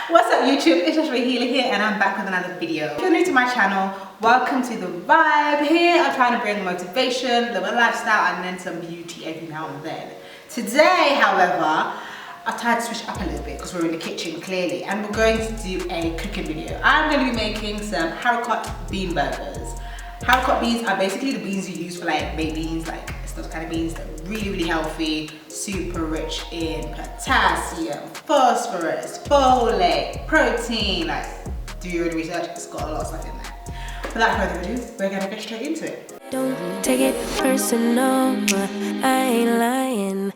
What's up YouTube, it's just Rahila here and I'm back with another video. If you're new to my channel, welcome to the vibe. Here I'm trying to bring motivation, live a lifestyle and then some beauty every now and then. Today, however, I've tried to switch up a little bit because we're in the kitchen clearly and we're going to do a cooking video. I'm going to be making some haricot bean burgers. Haricot beans are basically the beans you use for like baked beans, like those kind of beans that are really healthy, super rich in potassium, phosphorus, folate, protein. Like, do your own research, it's got a lot of stuff in there. Without further ado, we're gonna get straight into it. Don't take it personal, but I ain't lying.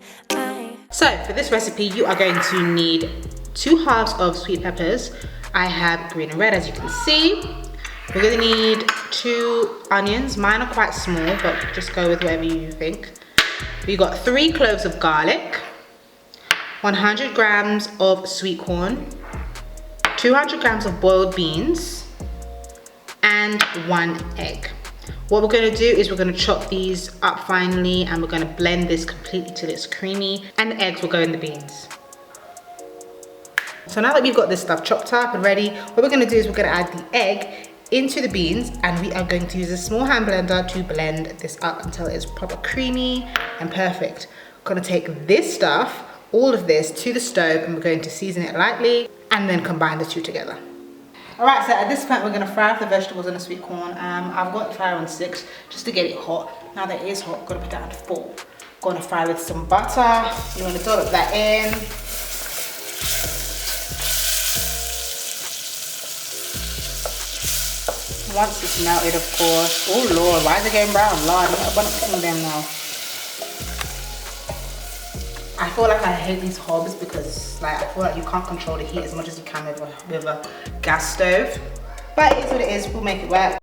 So for this recipe, you are going to need 2 halves of sweet peppers. I have green and red, as you can see. We're gonna need 2 onions. Mine are quite small, but just go with whatever you think. We got 3 cloves of garlic, 100 grams of sweet corn, 200 grams of boiled beans, and 1 egg. What we're gonna do is we're gonna chop these up finely and we're gonna blend this completely till it's creamy, and the eggs will go in the beans. So now that we've got this stuff chopped up and ready, what we're gonna do is we're gonna add the egg into the beans and we are going to use a small hand blender to blend this up until it's proper creamy and perfect. We're gonna take this stuff, all of this, to the stove and we're going to season it lightly and then combine the 2 together. Alright, so at this point we're gonna fry up the vegetables and the sweet corn. I've got the fryer on 6 just to get it hot. Now that it is hot, I'm gonna put it on 4. Gonna fry with some butter. You wanna dollop that in. Once it's melted, of course. Oh Lord, why is it getting brown? Lord, I'm not bunching them now. I feel like I hate these hobs because like I feel like you can't control the heat as much as you can with a gas stove. But it is what it is, we'll make it work.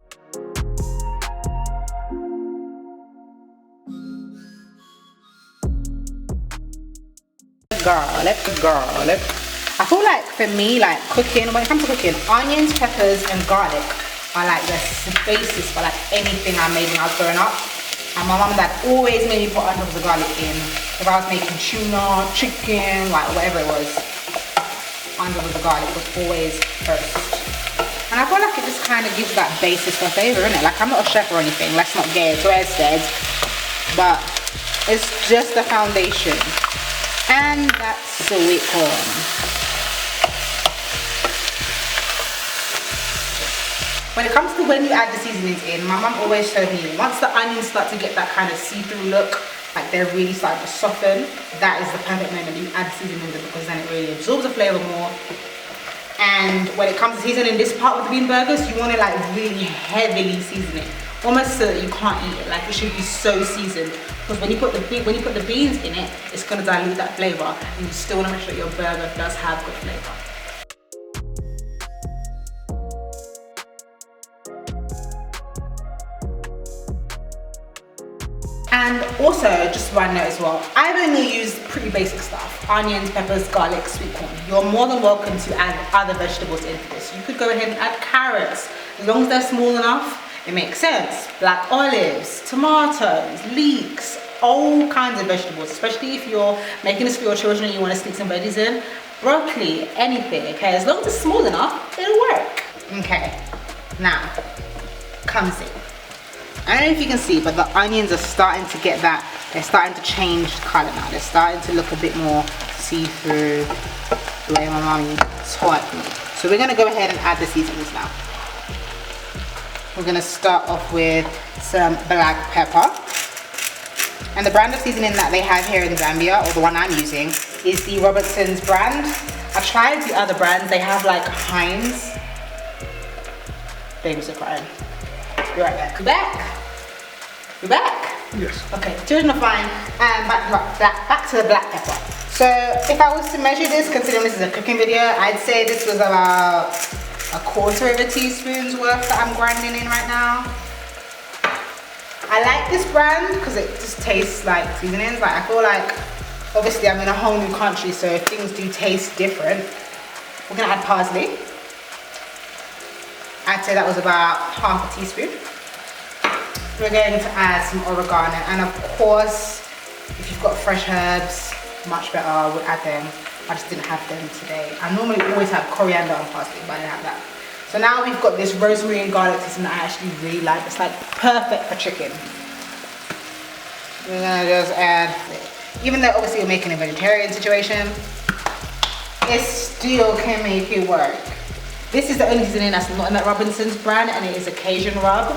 Garlic. I feel like for me, like cooking, when it comes to cooking, onions, peppers and garlic are like the basis for like anything I made when I was growing up. And my mum and dad always made me put onions and garlic in. If I was making tuna, chicken, like whatever it was, onions and garlic was always first. And I feel like it just kind of gives that basis for flavour, innit? Like I'm not a chef or anything, let's not get it twisted. But it's just the foundation. And that's Sweetcorn. When it comes to when you add the seasonings in, my mum always showed me once the onions start to get that kind of see-through look, like they're really starting to soften, that is the perfect moment you add seasonings in because then it really absorbs the flavour more. And when it comes to seasoning this part with the bean burgers, you want to like really heavily season it, almost so that you can't eat it. Like it should be so seasoned because when you put the beans in it, it's going to dilute that flavour, and you still want to make sure your burger does have good flavour. And also, just one note as well, I've only used pretty basic stuff. Onions, peppers, garlic, sweet corn. You're more than welcome to add other vegetables into this. You could go ahead and add carrots. As long as they're small enough, it makes sense. Black olives, tomatoes, leeks, all kinds of vegetables, especially if you're making this for your children and you want to sneak some veggies in. Broccoli, anything, okay? As long as it's small enough, it'll work. Okay, now, comes in. I don't know if you can see, but the onions are starting to get that, they're starting to change colour now. They're starting to look a bit more see-through, the way my mommy taught me. So we're gonna go ahead and add the seasonings now. We're gonna start off with some black pepper. And the brand of seasoning that they have here in Zambia, or the one I'm using, is the Robertson's brand. I tried the other brands, they have like Heinz. Babies are crying. Be right back. We're back? Yes. Okay, children are fine. And back to the black pepper. So if I was to measure this, considering this is a cooking video, I'd say this was about 1/4 teaspoon's worth that I'm grinding in right now. I like this brand because it just tastes like seasonings. Like I feel like, obviously I'm in a whole new country, so things do taste different. We're gonna add parsley. I'd say that was about 1/2 teaspoon. We're going to add some oregano, and of course, if you've got fresh herbs, much better, I would add them. I just didn't have them today. I normally always have coriander on parsley, but I didn't have that. So now we've got this rosemary and garlic seasoning that I actually really like. It's like perfect for chicken. We're gonna just add, even though obviously we're making a vegetarian situation, it still can make it work. This is the only seasoning that's not in that Robinson's brand, and it is a Cajun rub.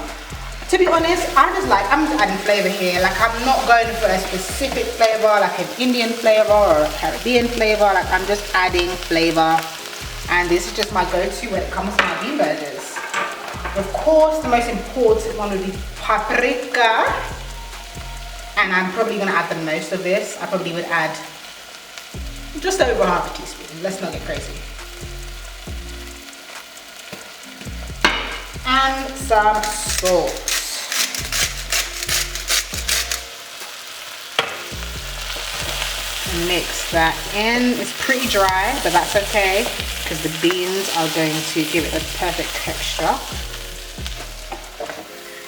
To be honest, I'm just adding flavor here. Like, I'm not going for a specific flavor, like an Indian flavor or a Caribbean flavor. Like, I'm just adding flavor. And this is just my go-to when it comes to my bean burgers. Of course, the most important one would be paprika. And I'm probably gonna add the most of this. I probably would add just over half a teaspoon. Let's not get crazy. And some salt. Mix that in. It's pretty dry, but that's okay because the beans are going to give it the perfect texture.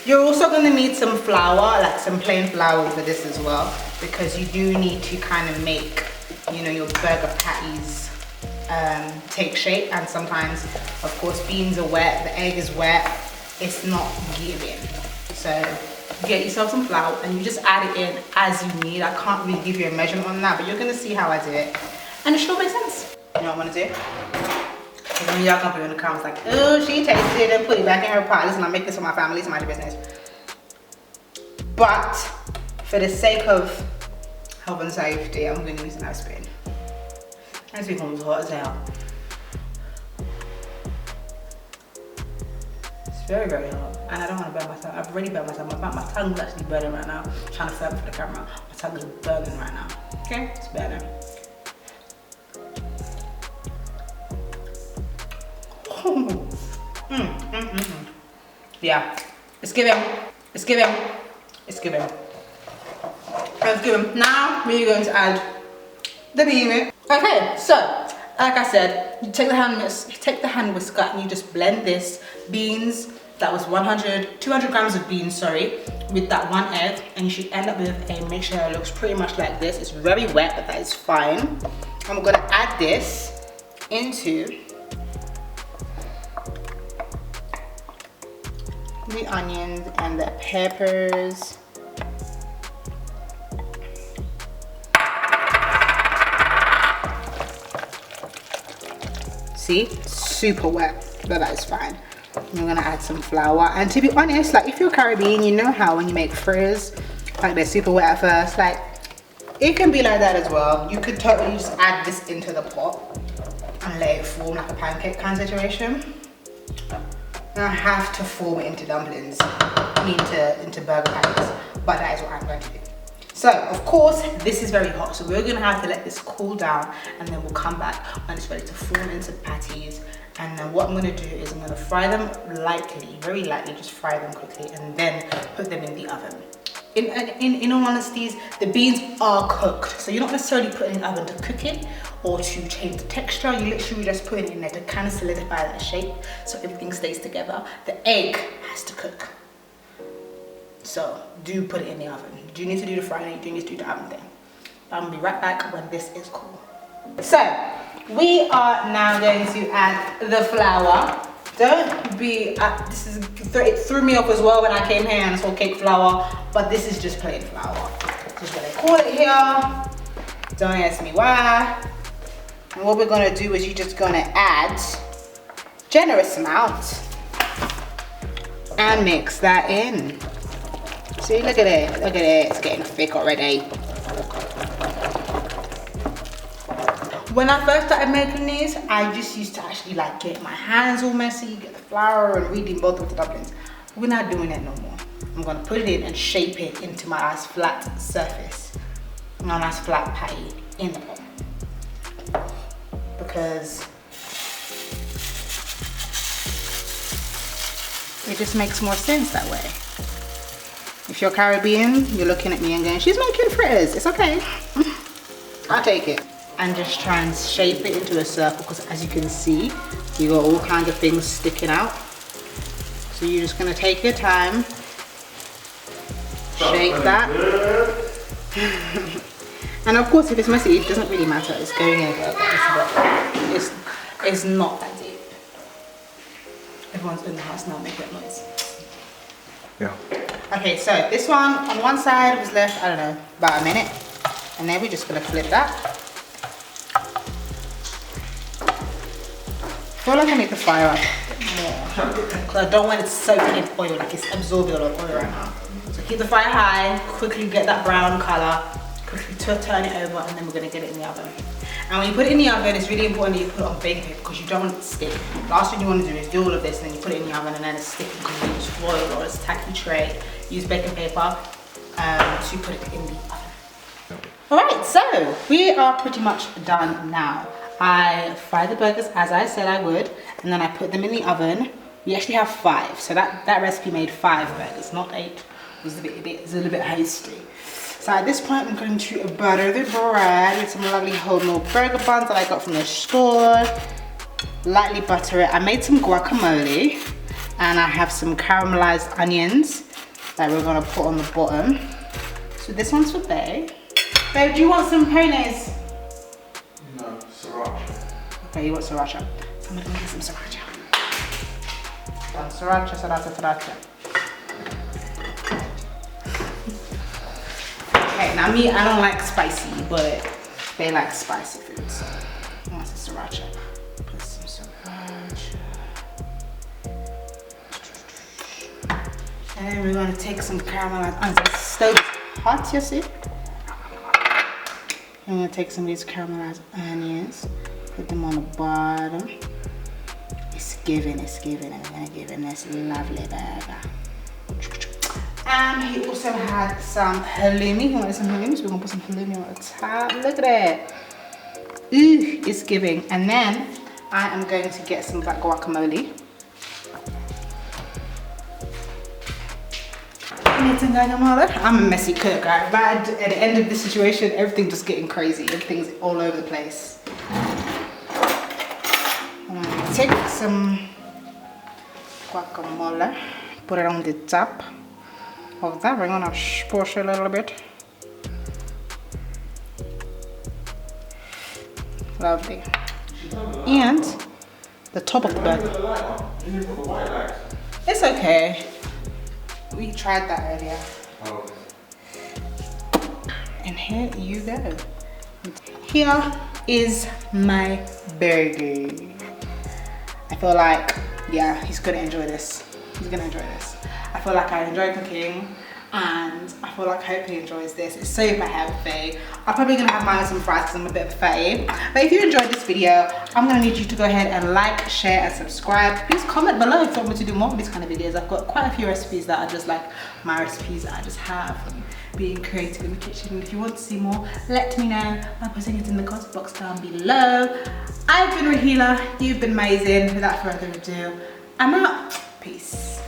You're also going to need some flour, like some plain flour for this as well, because you do need to kind of make, you know, your burger patties take shape. And sometimes, of course, beans are wet, the egg is wet, it's not giving. So get yourself some flour and you just add it in as you need. I can't really give you a measurement on that, but you're gonna see how I do it, and it sure makes sense. You know what I'm gonna do? Because I mean, y'all gonna be in the comments like, oh, she tasted it and put it back in her pot. Listen, I make this for my family, it's my business. But for the sake of health and safety, I'm gonna use an ice spoon. Ice spoon was hot as hell. It's very, very hot, and I don't want to burn myself. I've already burned myself. My tongue's actually burning right now. I'm trying to film for the camera. My tongue is burning right now. Okay, it's burning. Yeah, it's giving. It's giving. It's giving. It's giving. Now we're going to add the bean. Okay, so like I said, you take the hand whisker and you just blend this beans. That was 200 grams of beans, sorry, with that one egg, and you should end up with a mixture that looks pretty much like this. It's very wet, but that is fine. I'm gonna add this into the onions and the peppers. See, super wet, but that is fine. I'm gonna add some flour, and to be honest, like if you're Caribbean, you know how when you make fritters, like they're super wet at first, like it can be like that as well. You could totally just add this into the pot and let it form like a pancake kind of situation. And I have to form it into dumplings, into burger patties, but that is what I'm going to do. So of course this is very hot, so we're gonna have to let this cool down, and then we'll come back when it's ready to form into patties. And then what I'm gonna do is I'm gonna fry them lightly, very lightly, just fry them quickly, and then put them in the oven. In all honesty, the beans are cooked, so you're not necessarily putting it in the oven to cook it or to change the texture. You literally just put it in there to kind of solidify that shape so everything stays together. The egg has to cook, so do put it in the oven. You do need to do the frying, you do need to do the oven thing. I'm gonna be right back when this is cool. So we are now going to add the flour. Don't be, it threw me off as well when I came here and saw cake flour, but this is just plain flour. This is what they call it here. Don't ask me why. And what we're gonna do is you're just gonna add generous amount and mix that in. See, look at it, it's getting thick already. When I first started making these, I just used to actually like get my hands all messy, get the flour and reading both with the dumplings. We're not doing that no more. I'm gonna put it in and shape it into my nice flat surface, my nice flat patty in the pot. Because it just makes more sense that way. If you're Caribbean, you're looking at me and going, she's making fritters, it's okay. I'll take it. And just try and shape it into a circle, because as you can see, you got all kinds of things sticking out. So you're just gonna take your time, shape that. And of course, if it's messy, it doesn't really matter. It's going in a burger. It's not that deep. Everyone's in the house now making noise. Yeah. Okay, so this one on one side was left, I don't know, about a minute. And then we're just gonna flip that. I feel like I need the fire up more because I don't want it to soak in oil, like it's absorbing a lot of oil right now. So keep the fire high, quickly get that brown color, quickly turn it over, and then we're gonna get it in the oven. And when you put it in the oven, it's really important that you put it on baking paper because you don't want it to stick. Last thing you want to do is do all of this and then you put it in the oven and then it's sticking because you use foil or it's tacky tray. Use baking paper to put it in the oven. Alright, so we are pretty much done now. I fried the burgers as I said I would, and then I put them in the oven. We actually have 5, so that recipe made 5 burgers, not 8. It was a little bit hasty. So at this point, I'm going to butter the bread with some lovely wholemeal burger buns that I got from the store. Lightly butter it. I made some guacamole, and I have some caramelized onions that we're gonna put on the bottom. So this one's for Babe. Babe, do you want some penis? No, sriracha. Okay, you want sriracha. So I'm gonna get some sriracha. Sriracha. Okay, now me, I don't like spicy, but they like spicy food, so I want some sriracha. Put some sriracha. And then we're gonna take some caramelized onions. The stove is hot, you see? I'm gonna take some of these caramelized onions, put them on the bottom. It's giving, and we're gonna give it this lovely burger. And he also had some halloumi. He wanted some halloumi, so we're gonna put some halloumi on the top. Look at it. Ooh, it's giving. And then I am going to get some of that guacamole. I'm a messy cook, right? But at the end of this situation, everything's just getting crazy. Everything's all over the place. I'm gonna take some guacamole, put it on the top of that. We're gonna squash it a little bit. Lovely. And the top of the burger. It's okay. We tried that earlier. Oh. And here you go. Here is my burger. I feel like, yeah, he's gonna enjoy this. He's gonna enjoy this. I feel like I enjoy cooking, and I feel like I hope he enjoys this. It's super healthy. I'm probably gonna have mine with some fries because I'm a bit of a fatty. But if you enjoyed this video, I'm gonna need you to go ahead and like, share, and subscribe. Please comment below if you want me to do more of these kind of videos. I've got quite a few recipes that are just like my recipes that I just have from being creative in the kitchen. And if you want to see more, let me know by putting it in the comment box down below. I've been Rahila, you've been amazing. Without further ado, I'm out. Peace.